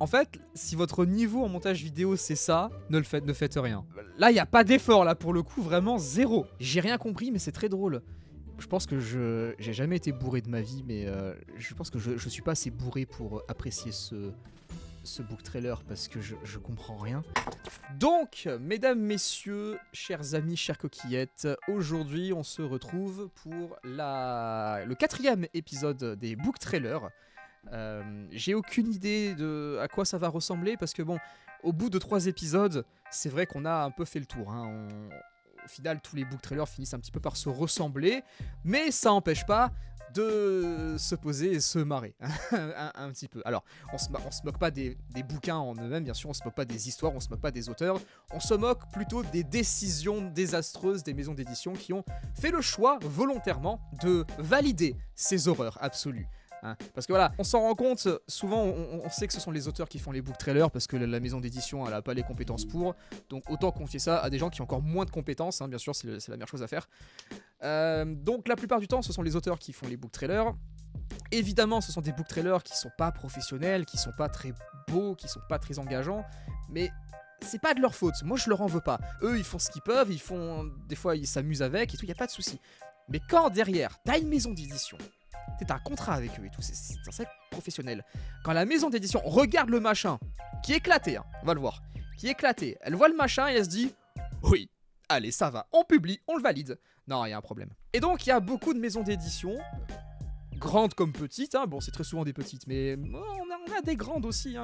En fait, si votre niveau en montage vidéo c'est ça, ne faites rien. Là, il y a pas d'effort là pour le coup, vraiment zéro. J'ai rien compris, mais c'est très drôle. Je pense que j'ai jamais été bourré de ma vie, mais je pense que je suis pas assez bourré pour apprécier ce book trailer parce que je comprends rien. Donc, mesdames, messieurs, chers amis, chères coquillettes, aujourd'hui on se retrouve pour le 4e épisode des book trailers. J'ai aucune idée de à quoi ça va ressembler parce que bon, au bout de 3 épisodes, c'est vrai qu'on a un peu fait le tour. Au final, tous les book trailers finissent un petit peu par se ressembler, mais ça n'empêche pas de se poser et se marrer un petit peu. Alors, on se moque pas des bouquins en eux-mêmes, bien sûr, on se moque pas des histoires, on se moque pas des auteurs, on se moque plutôt des décisions désastreuses des maisons d'édition qui ont fait le choix volontairement de valider ces horreurs absolues. Parce que voilà, on s'en rend compte, souvent on sait que ce sont les auteurs qui font les book trailers parce que la maison d'édition elle a pas les compétences pour, donc autant confier ça à des gens qui ont encore moins de compétences, bien sûr c'est la meilleure chose à faire. Donc la plupart du temps ce sont les auteurs qui font les book trailers. Évidemment ce sont des book trailers qui sont pas professionnels, qui sont pas très beaux, qui sont pas très engageants, mais c'est pas de leur faute, moi je leur en veux pas. Eux ils font ce qu'ils peuvent, des fois ils s'amusent avec et tout, y a pas de souci. Mais quand derrière t'as une maison d'édition, t'as un contrat avec eux et tout, c'est un sacre professionnel. Quand la maison d'édition regarde le machin, qui est éclaté, on va le voir, qui est éclaté, elle voit le machin et elle se dit oui, allez ça va, on publie, on le valide. Non, il y a un problème. Et donc il y a beaucoup de maisons d'édition, grandes comme petites, bon c'est très souvent des petites, mais on a des grandes aussi,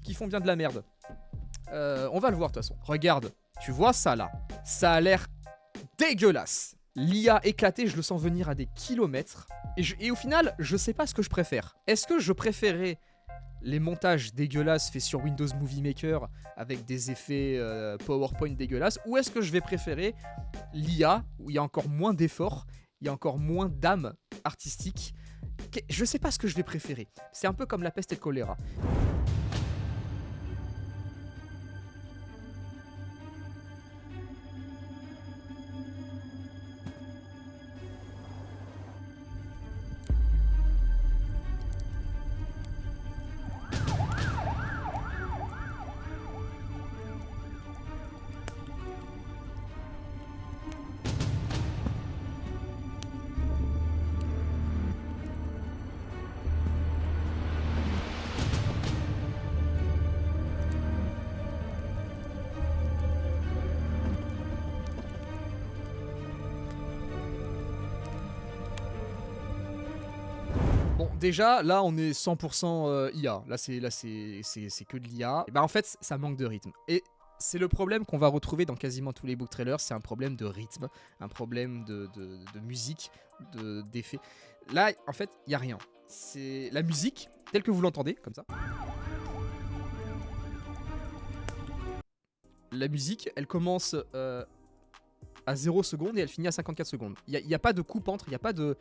qui font bien de la merde. On va le voir de toute façon. Regarde, tu vois ça là, ça a l'air dégueulasse. L'IA éclatée, je le sens venir à des kilomètres. Et au final, je sais pas ce que je préfère. Est-ce que je préférais les montages dégueulasses faits sur Windows Movie Maker avec des effets PowerPoint dégueulasses, ou est-ce que je vais préférer l'IA où il y a encore moins d'efforts, il y a encore moins d'âme artistique? Je sais pas ce que je vais préférer. C'est un peu comme la peste et le choléra. Bon, déjà, là, on est 100% IA. Là, c'est que de l'IA. Et en fait, ça manque de rythme. Et c'est le problème qu'on va retrouver dans quasiment tous les book trailers. C'est un problème de rythme, un problème de musique, d'effets. Là, en fait, il n'y a rien. C'est la musique, telle que vous l'entendez, comme ça. La musique, elle commence à 0 secondes et elle finit à 54 secondes. Il n'y a pas de coupe entre, il n'y a pas de...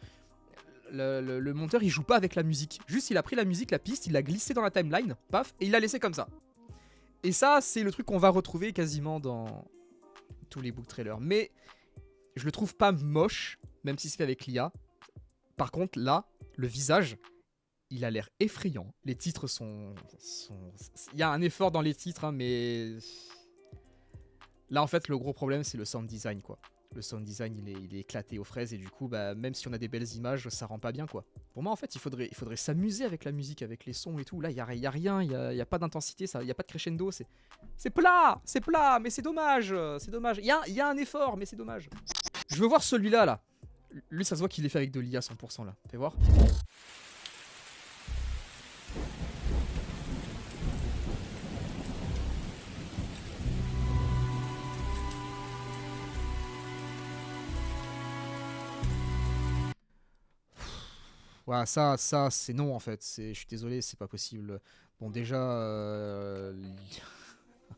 Le monteur il joue pas avec la musique. Juste il a pris la musique, la piste, il l'a glissé dans la timeline, paf, et il l'a laissé comme ça. Et ça c'est le truc qu'on va retrouver quasiment dans tous les book trailers. Mais je le trouve pas moche, même si c'est fait avec l'IA. Par contre là, le visage, il a l'air effrayant. Les titres sont... Il y a un effort dans les titres, mais... Là en fait le gros problème c'est le sound design quoi. Le sound design il est éclaté aux fraises et du coup même si on a des belles images ça rend pas bien quoi. Pour moi en fait il faudrait s'amuser avec la musique, avec les sons et tout. Là il y a rien, il y a pas d'intensité, il y a pas de crescendo, c'est plat, mais c'est dommage, il y a un effort mais c'est dommage. Je veux voir celui-là là. Lui ça se voit qu'il est fait avec de l'IA 100% là. Fais voir. Voilà, ça c'est non en fait. Je suis désolé, c'est pas possible. Bon, déjà,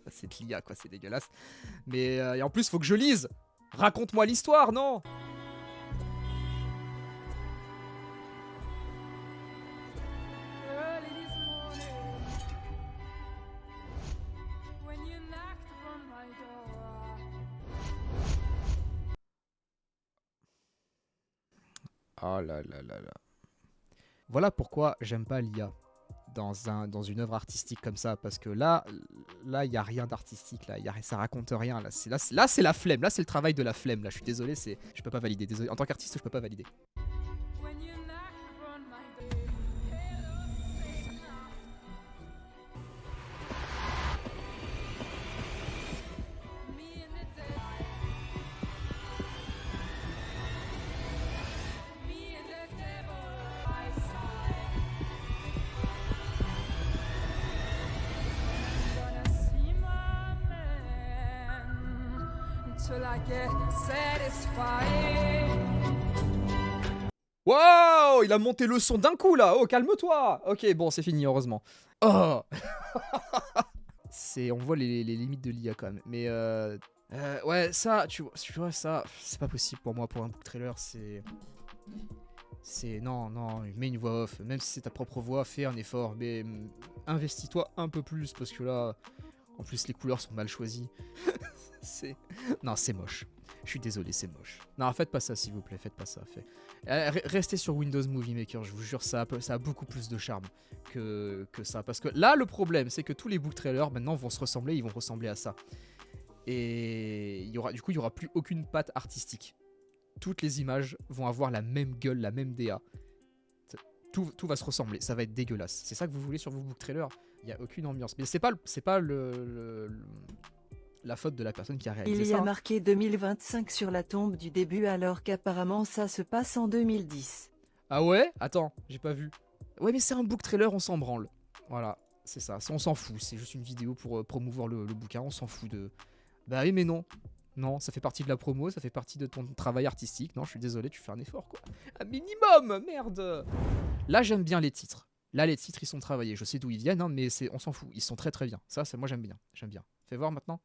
c'est de l'IA quoi, c'est dégueulasse. Mais et en plus, faut que je lise. Raconte-moi l'histoire, non? Oh là là là là. Voilà pourquoi j'aime pas l'IA. dans une œuvre artistique comme ça, parce que là il y a rien d'artistique, ça raconte rien, là c'est la flemme, là c'est le travail de la flemme, là je suis désolé, je peux pas valider, désolé, en tant qu'artiste je peux pas valider. Wow, il a monté le son d'un coup là. Oh, calme-toi. Ok, bon, c'est fini, heureusement. Oh. On voit les limites de l'IA quand même. Mais ouais, ça, tu vois, ça, c'est pas possible pour moi pour un book trailer. Non, mets une voix off. Même si c'est ta propre voix, fais un effort. Mais investis-toi un peu plus parce que là, en plus, les couleurs sont mal choisies. Non, c'est moche. Je suis désolé, c'est moche. Non, faites pas ça, s'il vous plaît, faites pas ça. Restez sur Windows Movie Maker, je vous jure, ça a beaucoup plus de charme que ça. Parce que là, le problème, c'est que tous les book trailers, maintenant, vont se ressembler, ils vont ressembler à ça. Et il y aura plus aucune patte artistique. Toutes les images vont avoir la même gueule, la même DA. Tout va se ressembler, ça va être dégueulasse. C'est ça que vous voulez sur vos book trailers? Il n'y a aucune ambiance. Mais c'est pas la faute de la personne qui a réalisé ça. Il y a marqué 2025 sur la tombe du début alors qu'apparemment ça se passe en 2010. Ah ouais? Attends, j'ai pas vu. Ouais mais c'est un book trailer, on s'en branle. Voilà, c'est ça, on s'en fout, c'est juste une vidéo pour promouvoir le bouquin, on s'en fout de... Bah oui mais non. Non, ça fait partie de la promo, ça fait partie de ton travail artistique. Non, je suis désolé, tu fais un effort quoi. Un minimum, merde. Là j'aime bien les titres. Là les titres ils sont travaillés, je sais d'où ils viennent, hein, mais on s'en fout, ils sont très très bien. Ça moi j'aime bien. Fais voir maintenant.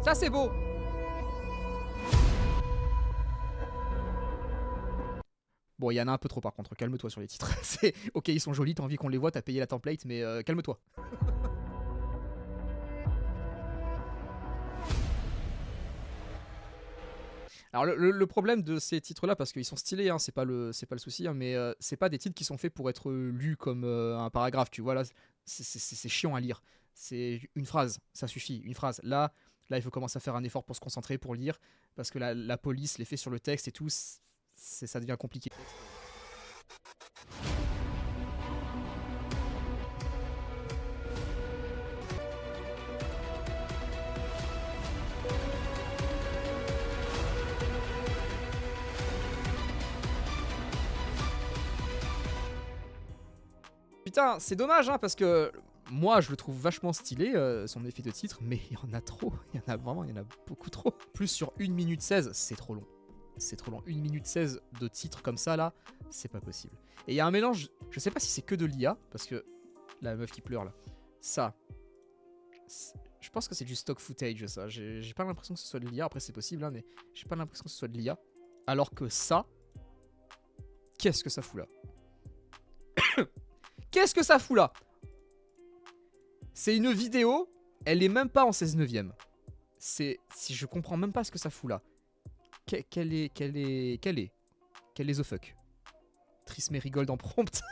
Ça c'est beau. Bon, il y en a un peu trop par contre, calme-toi sur les titres. Ok, ils sont jolis, t'as envie qu'on les voit, t'as payé la template, mais calme-toi. Alors le problème de ces titres-là, parce qu'ils sont stylés, hein, c'est pas le souci, hein, mais c'est pas des titres qui sont faits pour être lus comme un paragraphe, tu vois, là, c'est chiant à lire. C'est une phrase, ça suffit, une phrase. Là, il faut commencer à faire un effort pour se concentrer, pour lire, parce que la police, l'effet sur le texte et tout, ça devient compliqué. Putain, c'est dommage, hein, parce que moi, je le trouve vachement stylé, son effet de titre, mais il y en a trop. Il y en a beaucoup trop. Plus sur 1 minute 16, c'est trop long. C'est trop long. 1 minute 16 de titre comme ça, là, c'est pas possible. Et il y a un mélange, je sais pas si c'est que de l'IA, parce que la meuf qui pleure, là, ça, je pense que c'est du stock footage, ça. J'ai pas l'impression que ce soit de l'IA, après c'est possible, hein, mais j'ai pas l'impression que ce soit de l'IA. Alors que ça, qu'est-ce que ça fout là? Qu'est-ce que ça fout là? C'est une vidéo, elle est même pas en 16 neuvième. Si je comprends même pas ce que ça fout là. Quelle est the fuck? Triss Merigold en prompt.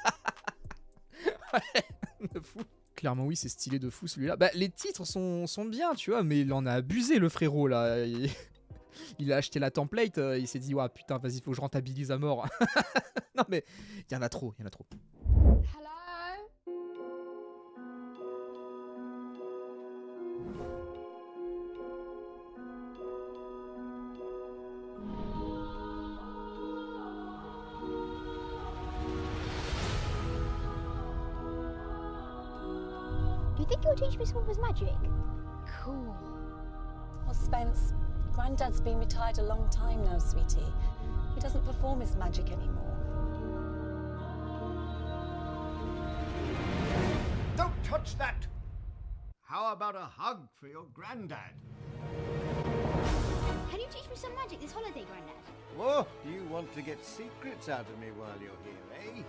Ouais, de fou. Clairement oui, c'est stylé de fou celui-là. Bah les titres sont bien, tu vois, mais il en a abusé le frérot là. Il a acheté la template, il s'est dit, ouais putain, vas-y, faut que je rentabilise à mort. Non mais, il y en a trop. Do you think you'll teach me some of his magic? Cool. Well, Spence, Granddad's been retired a long time now, sweetie. He doesn't perform his magic anymore. Don't touch that! How about a hug for your granddad? Can you teach me some magic this holiday, Grandad? Oh, you want to get secrets out of me while you're here, eh?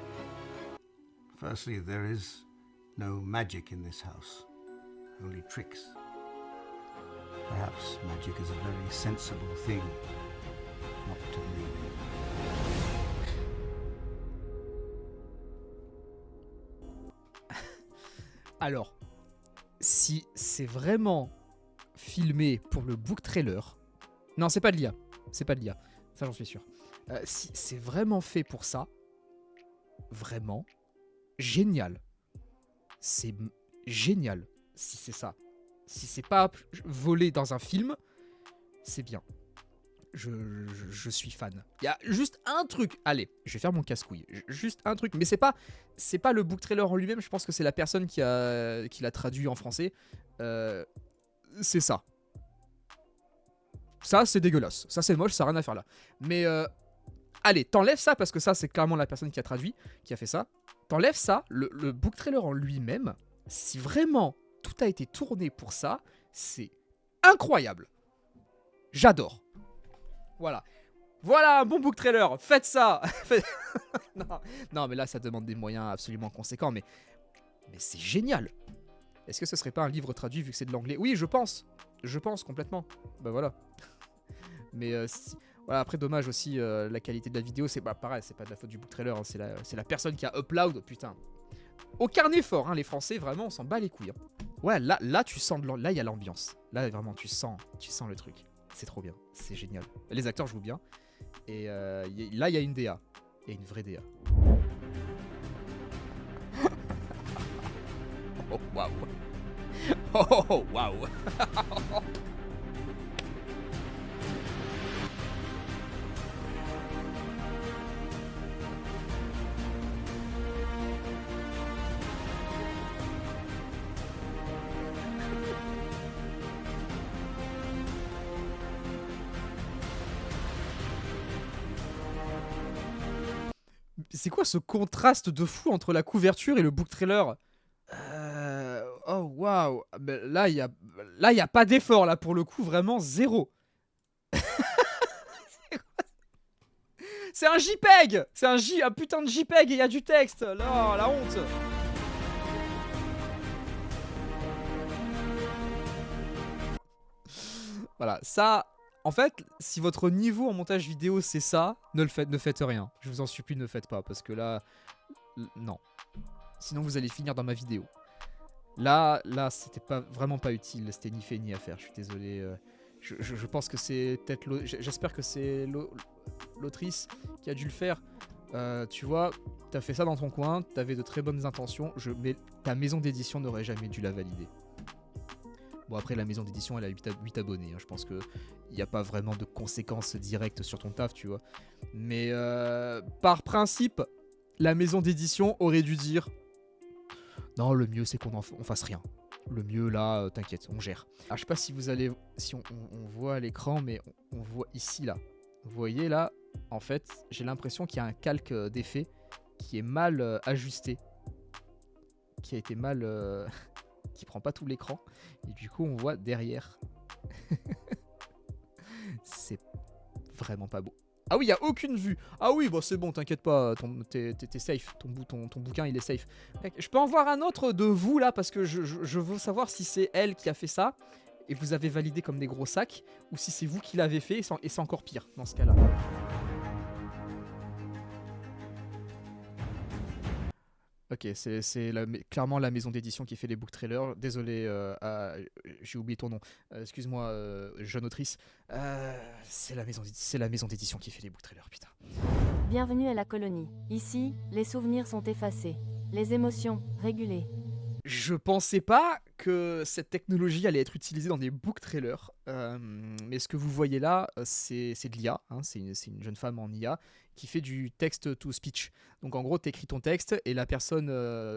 Firstly, there is no magic in this house, only tricks. Perhaps magic is a very sensible thing not to believe in. Alors, si c'est vraiment filmé pour le book trailer... Non, c'est pas de l'IA. C'est pas de l'IA. Ça, j'en suis sûr. Si c'est vraiment fait pour ça, vraiment, génial. C'est génial si c'est ça. Si c'est pas volé dans un film, c'est bien. Je suis fan. Il y a juste un truc. Allez, je vais faire mon casse-couille. Juste un truc. Mais c'est pas le book trailer en lui-même. Je pense que c'est la personne qui l'a traduit en français. C'est ça. Ça, c'est dégueulasse. Ça, c'est moche. Ça n'a rien à faire là. Mais allez, t'enlèves ça parce que ça, c'est clairement la personne qui a traduit, qui a fait ça. T'enlèves ça. Le book trailer en lui-même, si vraiment tout a été tourné pour ça, c'est incroyable. J'adore. Voilà. Voilà un bon book trailer. Faites ça. Non, mais là, ça demande des moyens absolument conséquents. Mais c'est génial. Est-ce que ce serait pas un livre traduit vu que c'est de l'anglais? Oui, je pense. Je pense complètement. Bah voilà. Mais voilà, après, dommage aussi, la qualité de la vidéo, c'est pareil, c'est pas de la faute du book trailer. Hein, c'est la personne qui a upload. Putain. Aucun effort, hein, les Français, vraiment, on s'en bat les couilles. Hein. Ouais, là, tu sens là, il y a l'ambiance. Là, vraiment, tu sens le truc. C'est trop bien, c'est génial. Les acteurs jouent bien. Et là, il y a une DA. Il y a une vraie DA. Oh, waouh. Oh, waouh. C'est quoi ce contraste de fou entre la couverture et le book trailer? Oh waouh. Là il y a pas d'effort là pour le coup, vraiment zéro. C'est un JPEG. C'est un putain de JPEG et il y a du texte. Là, la honte. Voilà, ça. En fait, si votre niveau en montage vidéo c'est ça, ne faites rien. Je vous en supplie, ne faites pas parce que là, non. Sinon vous allez finir dans ma vidéo. Là, c'était vraiment pas utile. C'était ni fait ni à faire. Je suis désolé. Je pense que c'est peut-être. J'espère que c'est l'autrice qui a dû le faire. Tu vois, t'as fait ça dans ton coin. T'avais de très bonnes intentions. Mais ta maison d'édition n'aurait jamais dû la valider. Bon, après, la maison d'édition, elle a 8 abonnés. Hein. Je pense qu'il n'y a pas vraiment de conséquences directes sur ton taf, tu vois. Mais par principe, la maison d'édition aurait dû dire non, le mieux, c'est qu'on fasse rien. Le mieux, là, t'inquiète, on gère. Alors, je sais pas si vous allez... Si on voit à l'écran, mais on voit ici, là. Vous voyez, là, en fait, j'ai l'impression qu'il y a un calque d'effet qui est mal ajusté. Qui a été mal... qui prend pas tout l'écran. Et du coup, on voit derrière. C'est vraiment pas beau. Ah oui, il n'y a aucune vue. Ah oui, bah c'est bon, t'inquiète pas, t'es safe. Ton bouquin, il est safe. Je peux en voir un autre de vous, là, parce que je veux savoir si c'est elle qui a fait ça, et vous avez validé comme des gros sacs, ou si c'est vous qui l'avez fait, et c'est encore pire, dans ce cas-là. Ok, c'est clairement la maison d'édition qui fait les book trailers. Désolé, j'ai oublié ton nom. Excuse-moi, jeune autrice. C'est la maison d'édition qui fait les book trailers, putain. Bienvenue à la colonie. Ici, les souvenirs sont effacés. Les émotions, régulées. Je pensais pas que cette technologie allait être utilisée dans des book trailers. Mais ce que vous voyez là, c'est de l'IA. Hein, c'est une jeune femme en IA qui fait du text-to-speech. Donc en gros, tu écris ton texte et la personne,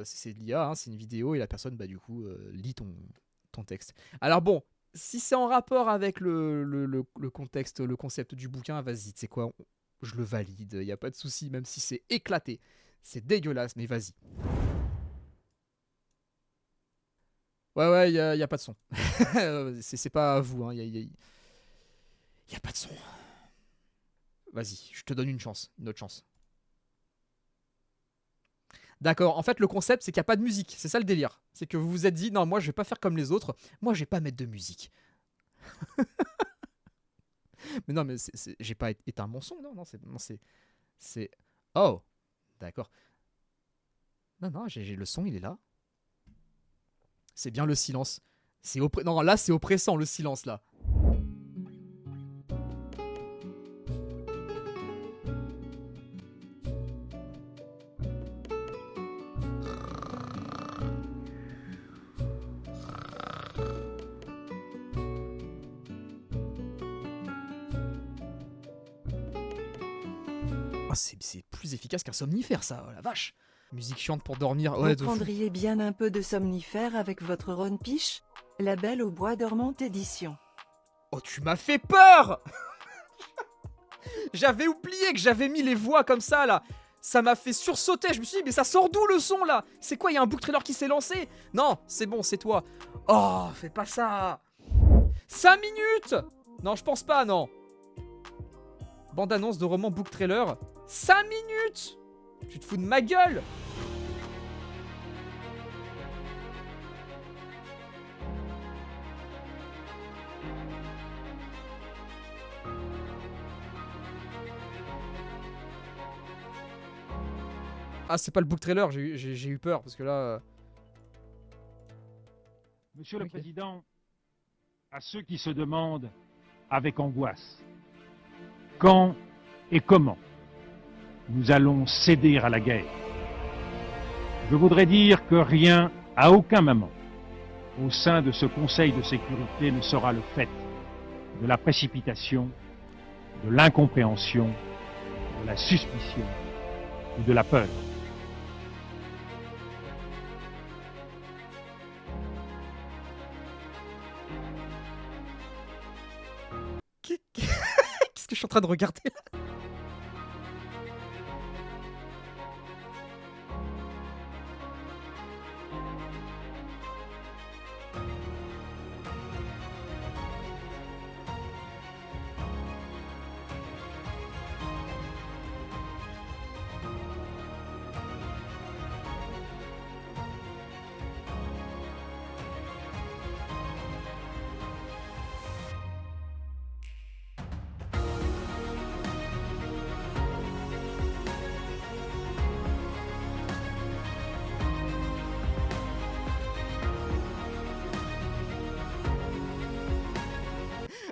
c'est de l'IA, hein, c'est une vidéo et la personne, bah, du coup, lit ton texte. Alors bon, si c'est en rapport avec le contexte, le concept du bouquin, vas-y, tu sais quoi, je le valide, il n'y a pas de souci, même si c'est éclaté. C'est dégueulasse, mais vas-y. Ouais, il y a pas de son. c'est pas à vous, hein, y a pas de son. Vas-y, je te donne une autre chance. D'accord, en fait le concept c'est qu'il n'y a pas de musique, c'est ça le délire. C'est que vous vous êtes dit, non moi je vais pas faire comme les autres, moi je vais pas mettre de musique. Mais non mais j'ai pas éteint mon son, non c'est... Oh, d'accord. Non, j'ai le son, il est là. C'est bien le silence. Non, là, c'est oppressant, le silence, là. Ah, c'est plus efficace qu'un somnifère, ça, oh la vache. Musique chiante pour dormir, ouais, Vous de fou. prendriez bien un peu de somnifère avec votre Ron Piche? La Belle au bois dormant édition. Oh, tu m'as fait peur. J'avais oublié que j'avais mis les voix comme ça, là. Ça m'a fait sursauter, je me suis dit, mais ça sort d'où le son, là? C'est quoi, il y a un book trailer qui s'est lancé? Non, c'est bon, c'est toi. Oh, fais pas ça. 5 minutes. Non, je pense pas, non. Bande-annonce de roman book trailer. 5 minutes. Tu te fous de ma gueule. Ah, c'est pas le book trailer, j'ai eu peur parce que là. Monsieur le Ok. Président, à ceux qui se demandent avec angoisse quand et comment nous allons céder à la guerre, je voudrais dire que rien, à aucun moment, au sein de ce Conseil de sécurité ne sera le fait de la précipitation, de l'incompréhension, de la suspicion ou de la peur. Qu'est-ce que je suis en train de regarder là?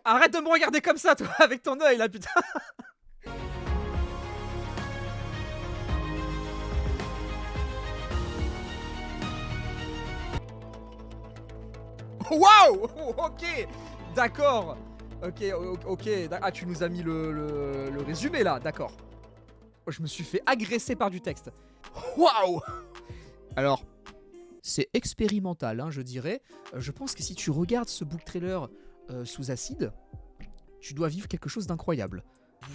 Arrête de me regarder comme ça, toi, avec ton œil là, putain. Waouh. Ok. D'accord. Ok. Ah, tu nous as mis le résumé là, d'accord. Je me suis fait agresser par du texte. Waouh. Alors, c'est expérimental, hein, je dirais. Je pense que si tu regardes ce book trailer sous acide, tu dois vivre quelque chose d'incroyable.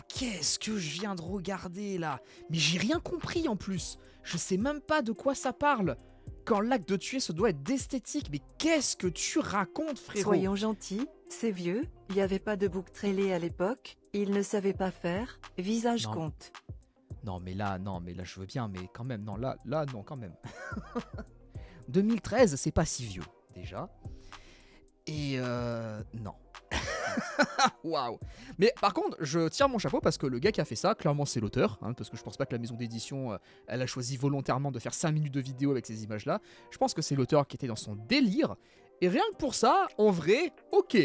Qu'est-ce que je viens de regarder là? Mais j'ai rien compris en plus. Je sais même pas de quoi ça parle. Quand l'acte de tuer, ça doit être d'esthétique. Mais qu'est-ce que tu racontes, frérot? Soyons gentils, c'est vieux, il n'y avait pas de book trailer à l'époque, ils ne savaient pas faire, visage Non. compte. Non mais là, je veux bien, mais quand même, non, là, non, quand même. 2013, c'est pas si vieux, déjà. Et non. Waouh. Mais par contre, je tire mon chapeau parce que le gars qui a fait ça, clairement c'est l'auteur, hein, parce que je pense pas que la maison d'édition, elle a choisi volontairement de faire 5 minutes de vidéo avec ces images-là. Je pense que c'est l'auteur qui était dans son délire. Et rien que pour ça, en vrai, ok.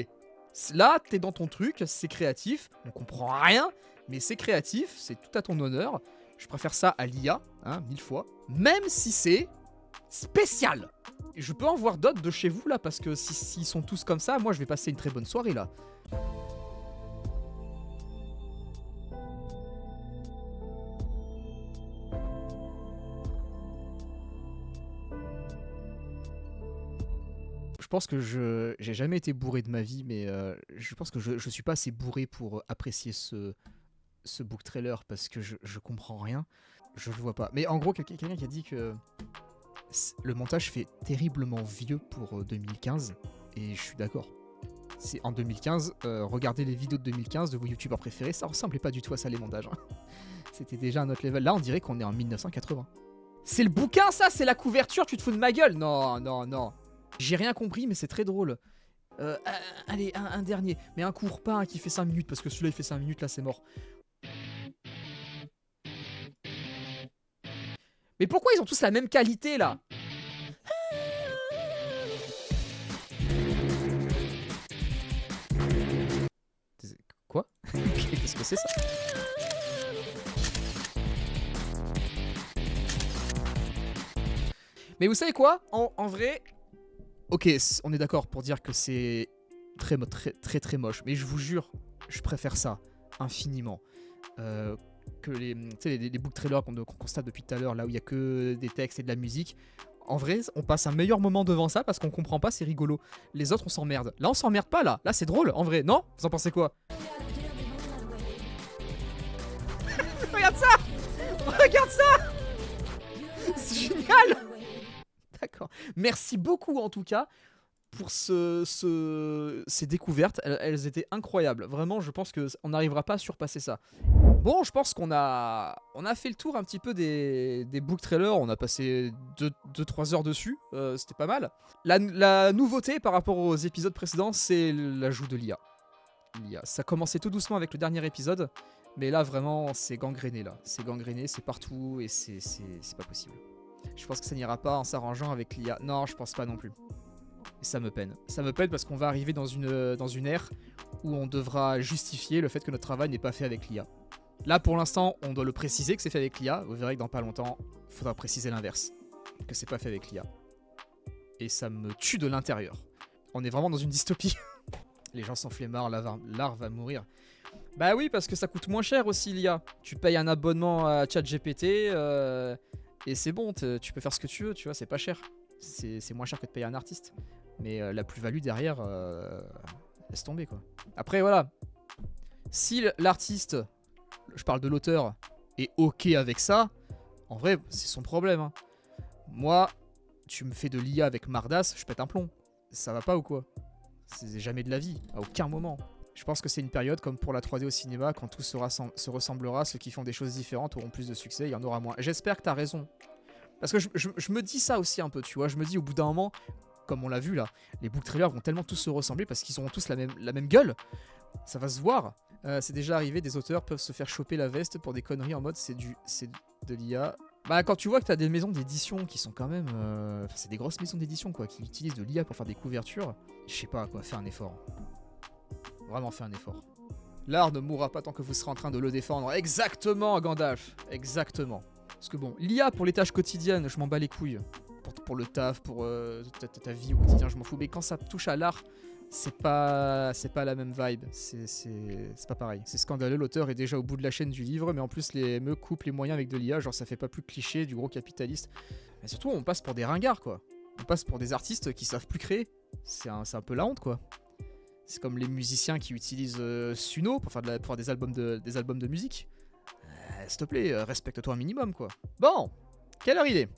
Là, t'es dans ton truc, c'est créatif, on comprend rien, mais c'est créatif, c'est tout à ton honneur. Je préfère ça à l'IA, hein, 1000 fois. Même si c'est spécial. Je peux en voir d'autres de chez vous là, parce que s'ils sont tous comme ça, moi je vais passer une très bonne soirée là. Je pense que j'ai jamais été bourré de ma vie, mais je pense que je suis pas assez bourré pour apprécier ce book trailer parce que je comprends rien. Je le vois pas. Mais en gros, quelqu'un qui a dit que le montage fait terriblement vieux pour 2015, et je suis d'accord. C'est en 2015, regardez les vidéos de 2015 de vos youtubeurs préférés, ça ressemblait pas du tout à ça les montages. Hein. C'était déjà un autre level. Là, on dirait qu'on est en 1980. C'est le bouquin, ça, c'est la couverture, tu te fous de ma gueule? Non. J'ai rien compris, mais c'est très drôle. Allez, un dernier. Mais un court, pas un qui fait 5 minutes, parce que celui-là, il fait 5 minutes, là, c'est mort. Mais pourquoi ils ont tous la même qualité, là? mais c'est ça. Mais vous savez quoi, en vrai, ok, on est d'accord pour dire que c'est très moche, mais je vous jure, je préfère ça infiniment que les book trailers qu'on constate depuis tout à l'heure, là où il y a que des textes et de la musique. En vrai, on passe un meilleur moment devant ça parce qu'on comprend pas, c'est rigolo. Les autres, on s'emmerde. Là, on s'emmerde pas, là. Là, c'est drôle, en vrai. Non? Vous en pensez quoi? Regarde ça! Regarde ça! C'est génial! D'accord. Merci beaucoup, en tout cas, pour ces découvertes. Elles étaient incroyables. Vraiment, je pense qu'on n'arrivera pas à surpasser ça. Bon, je pense qu'on a fait le tour un petit peu des book trailers. On a passé 2-3 heures dessus. C'était pas mal. La nouveauté par rapport aux épisodes précédents, c'est l'ajout de l'IA. Ça commençait tout doucement avec le dernier épisode. Mais là, vraiment, c'est gangréné. Là. C'est gangréné, c'est partout et c'est pas possible. Je pense que ça n'ira pas en s'arrangeant avec l'IA. Non, je pense pas non plus. Et ça me peine. Ça me peine parce qu'on va arriver dans une ère où on devra justifier le fait que notre travail n'est pas fait avec l'IA. Là, pour l'instant, on doit le préciser que c'est fait avec l'IA. Vous verrez que dans pas longtemps, il faudra préciser l'inverse. Que c'est pas fait avec l'IA. Et ça me tue de l'intérieur. On est vraiment dans une dystopie. Les gens sont flemmards, l'art va mourir. Bah oui, parce que ça coûte moins cher aussi l'IA. Tu payes un abonnement à ChatGPT et c'est bon, tu peux faire ce que tu veux, tu vois, c'est pas cher. C'est moins cher que de payer un artiste. Mais la plus-value derrière, laisse tomber quoi. Après voilà, si l'artiste, je parle de l'auteur, est ok avec ça, en vrai c'est son problème. Hein. Moi, tu me fais de l'IA avec Mardas, je pète un plomb. Ça va pas ou quoi? C'est jamais de la vie, à aucun moment. Je pense que c'est une période comme pour la 3D au cinéma, quand tout se ressemblera, ceux qui font des choses différentes auront plus de succès, il y en aura moins. J'espère que t'as raison. Parce que je me dis ça aussi un peu, tu vois. Je me dis au bout d'un moment, comme on l'a vu là, les book trailers vont tellement tous se ressembler parce qu'ils auront tous la même gueule. Ça va se voir. C'est déjà arrivé, des auteurs peuvent se faire choper la veste pour des conneries en mode c'est de l'IA. Bah quand tu vois que t'as des maisons d'édition qui sont quand même... c'est des grosses maisons d'édition quoi, qui utilisent de l'IA pour faire des couvertures. Je sais pas quoi, fais un effort. Vraiment fais un effort. L'art ne mourra pas tant que vous serez en train de le défendre. Exactement Gandalf, exactement. Parce que bon, l'IA pour les tâches quotidiennes, je m'en bats les couilles. Pour le taf, pour ta vie au quotidien, je m'en fous. Mais quand ça touche à l'art, c'est pas la même vibe. C'est pas pareil. C'est scandaleux, l'auteur est déjà au bout de la chaîne du livre, mais en plus les me coupe les moyens avec de l'IA, genre ça fait pas plus cliché du gros capitaliste. Mais surtout, on passe pour des ringards quoi. On passe pour des artistes qui savent plus créer. C'est un peu la honte quoi. C'est comme les musiciens qui utilisent Suno pour faire des albums de musique. S'il te plaît, respecte-toi un minimum quoi. Bon, quelle heure il est ?